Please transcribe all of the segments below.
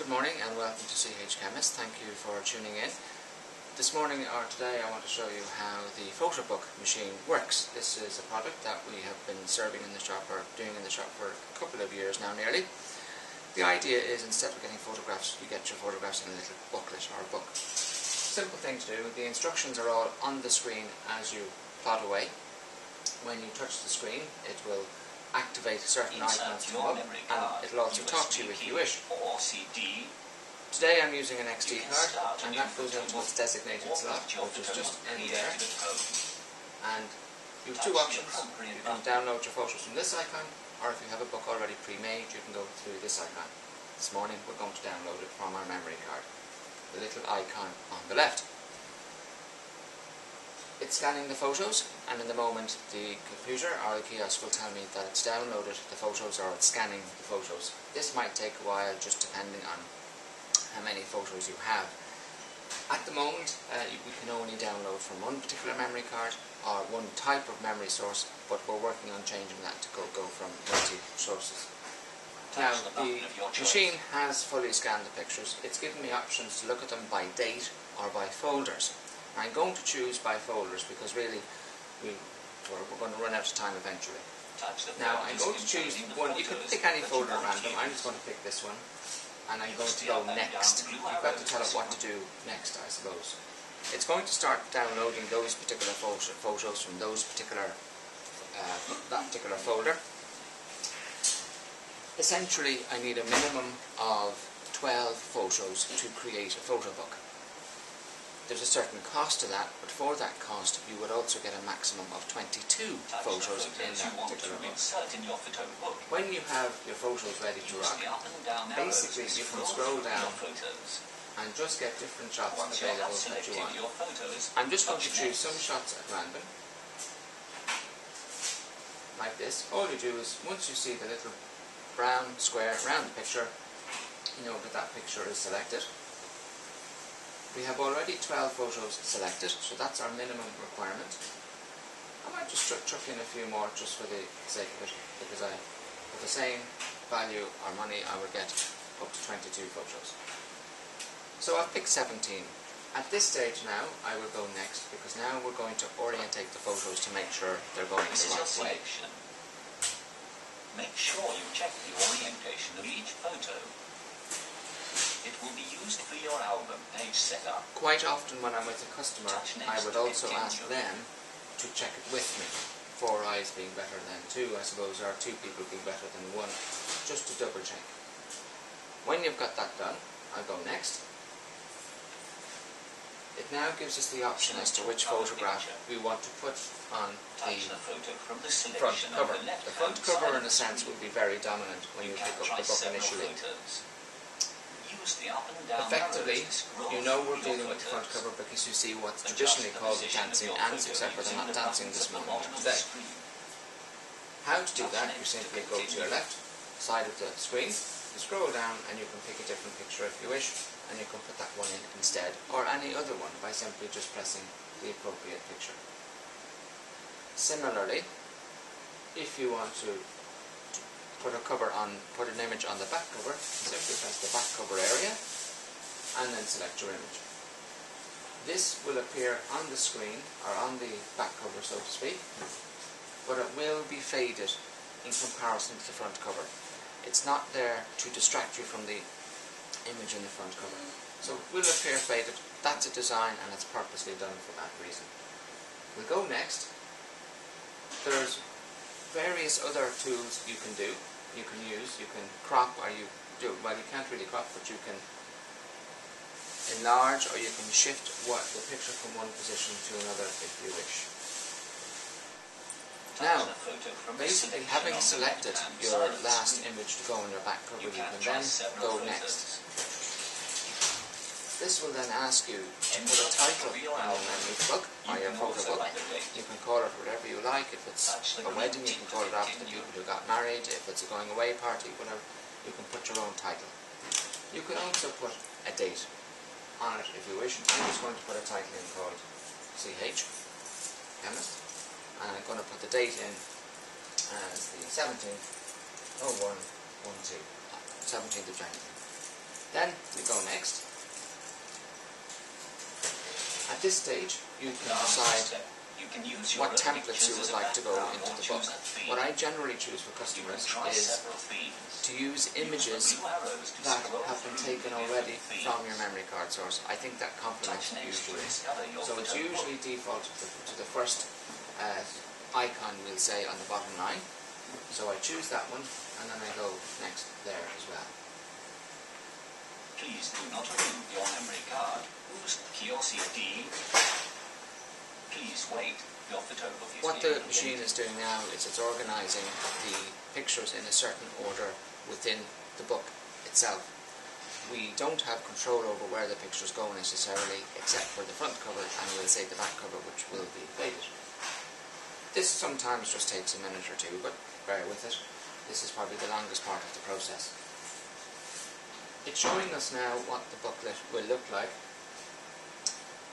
Good morning and welcome to CH Chemists. Thank you for tuning in. This morning or today I want to show you how the Photobook machine works. This is a product that we have been serving in the shop or doing in the shop for a couple of years now nearly. The idea is instead of getting photographs, you get your photographs in a little booklet or a book. Simple thing to do. The instructions are all on the screen as you plod away. When you touch the screen it will activate certain icons to come up, and it'll also talk to you if you wish. Today I'm using an XD card, and that goes into its designated slot, which is just in there. And you have two options. You can download your photos from this icon, or if you have a book already pre-made, you can go through this icon. This morning we're going to download it from our memory card, the little icon on the left. It's scanning the photos, and in the moment the computer or the kiosk will tell me that it's downloaded the photos or it's scanning the photos. This might take a while just depending on how many photos you have. At the moment we can only download from one particular memory card or one type of memory source, but we're working on changing that to go from multi-sources. Now the machine has fully scanned the pictures. It's given me options to look at them by date or by folders. I'm going to choose by folders because really we're going to run out of time eventually. Now I'm going to choose one. You can pick any folder at random. I'm just going to pick this one, and I'm going to go next. You've got to tell it what to do next, I suppose. It's going to start downloading those particular photos from those particular that particular folder. Essentially I need a minimum of 12 photos to create a photo book. There's a certain cost to that, but for that cost you would also get a maximum of 22 photos in that particular book. When you have your photos ready to rock, basically you can scroll down and just get different shots available that you want. I'm just going to choose some shots at random, like this. All you do is, once you see the little brown square around the picture, you know that that picture is selected. We have already 12 photos selected, so that's our minimum requirement. I might just chuck in a few more just for the sake of it, because with the same value or money I would get up to 22 photos. So I've picked 17. At this stage now I will go next, because now we're going to orientate the photos to make sure they're going the right way. Make sure you check the orientation of each photo. It will be used for your album page setup. Quite often when I'm with a customer, I would also ask them to check it with me. 4 eyes being better than 2, I suppose, or 2 people being better than 1, just to double check. When you've got that done, I'll go next. It now gives us the option as to which photograph we want to put on the front cover. The front cover, in a sense, will be very dominant when you pick up the book initially. Effectively, you know we're dealing with the front cover because you see what's traditionally called the dancing ants, except for they're not dancing this morning today. How to do that? You simply go to your left side of the screen, you scroll down and you can pick a different picture if you wish, and you can put that one in instead, or any other one by simply just pressing the appropriate picture. Similarly, if you want to put an image on the back cover, simply press the back cover area and then select your image. This will appear on the screen, or on the back cover so to speak, but it will be faded in comparison to the front cover. It's not there to distract you from the image in the front cover. So it will appear faded. That's a design and it's purposely done for that reason. We'll go next. There's various other tools you can do, you can use. You can crop, or you can't really crop, but you can enlarge or you can shift the picture from one position to another if you wish. Now, basically having selected your last image to go on your back cover, you can then go next. This will then ask you to put a title on your memory book, or your photo book. You can call it whatever you like. If it's a wedding, you can call it after the people who got married. If it's a going away party, whatever, you can put your own title. You can also put a date on it if you wish. I'm just going to put a title in called CH Chemists, and I'm going to put the date in as the 17th 0112, 17th of January. Then we go next. At this stage, you can decide what templates you would like to go into the book. What I generally choose for customers is to use images that have been taken already from your memory card source. I think that complements it usually. So it's usually default to the first icon, we'll say, on the bottom line. So I choose that one, and then I go next there as well. Please do not remove your memory card. Use key or CD. Please wait. Your Photobook is what the machine is doing now is it's organising the pictures in a certain order within the book itself. We don't have control over where the pictures go necessarily, except for the front cover and we'll say the back cover, which will be faded. This sometimes just takes a minute or two, but bear with it. This is probably the longest part of the process. It's showing us now what the booklet will look like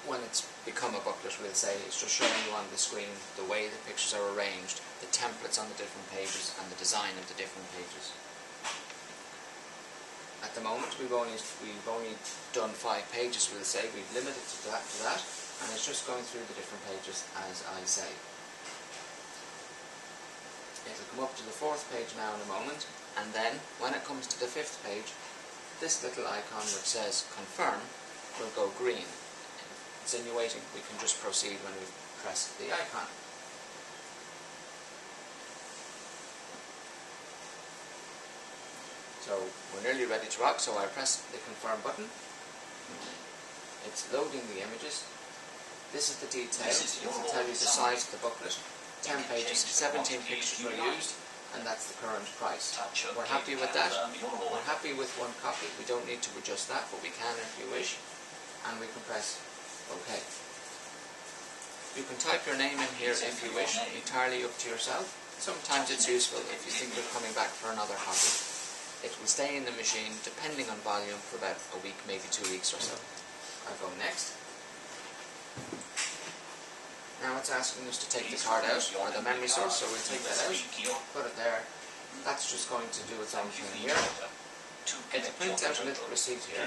when it's become a booklet, we'll say. It's just showing you on the screen the way the pictures are arranged, the templates on the different pages, and the design of the different pages. At the moment, we've only done 5 pages, we'll say. We've limited to that, and it's just going through the different pages as I say. It'll come up to the 4th page now in a moment, and then when it comes to the 5th page, this little icon which says confirm will go green, insinuating we can just proceed when we press the icon. So we're nearly ready to rock, so I press the confirm button. It's loading the images. This is the detail. It will tell you the size of the booklet. 10 pages, 17 pictures were used, and that's the current price. We're happy with that. We're happy with 1 copy. We don't need to adjust that, but we can if you wish. And we can press OK. You can type your name in here if you wish, entirely up to yourself. Sometimes it's useful if you think you're coming back for another copy. It will stay in the machine, depending on volume, for about a week, maybe 2 weeks or so. I'll go next. Now it's asking us to take the card out, or the memory source, so we'll take that out, put it there. That's just going to do its own thing here. It prints out a little receipt here.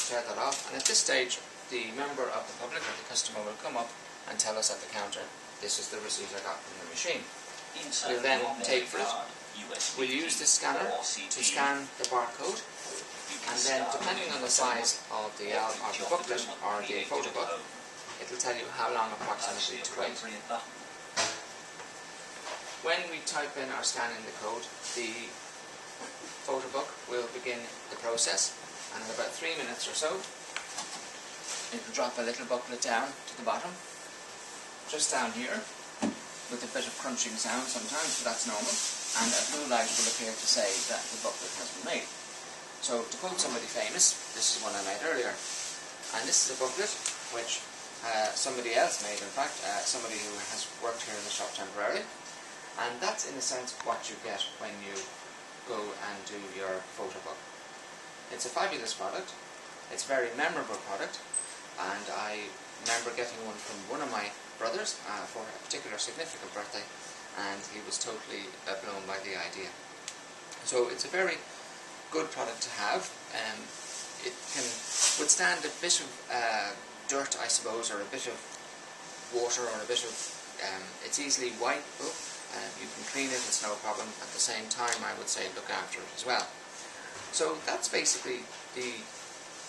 Tear that off, and at this stage the member of the public or the customer will come up and tell us at the counter, this is the receipt I got from the machine. We'll then take for it. We'll use the scanner to scan the barcode, and then depending on the size of the booklet or the Photobook, it will tell you how long approximately to wait. When we type in or scan in the code, the Photobook will begin the process, and in about 3 minutes or so, it will drop a little booklet down to the bottom, just down here, with a bit of crunching sound sometimes, but that's normal, and a blue light will appear to say that the booklet has been made. So, to quote somebody famous, this is one I made earlier, and this is a booklet which somebody else made, in fact, somebody who has worked here in the shop temporarily, and that's in a sense what you get when you go and do your Photobook. It's a fabulous product, it's a very memorable product, and I remember getting one from one of my brothers for a particular significant birthday, and he was totally blown by the idea. So it's a very good product to have. It can withstand a bit of dirt, I suppose, or a bit of water, or a bit of it's easily wipeable. You can clean it, it's no problem. At the same time, I would say look after it as well. So that's basically the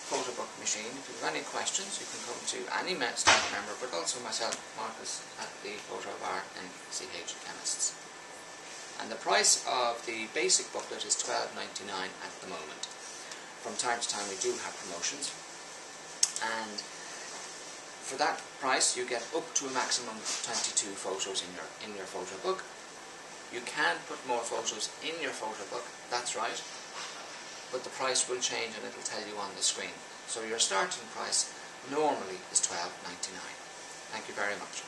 Photobook machine. If you have any questions, you can come to any staff member, but also myself, Marcus, at the Photo Bar and CH Chemists. And the price of the basic booklet is $12.99 at the moment. From time to time we do have promotions, and for that price you get up to a maximum of 22 photos in your Photobook. You can put more photos in your Photobook, that's right, but the price will change and it will tell you on the screen. So your starting price normally is $12.99. Thank you very much.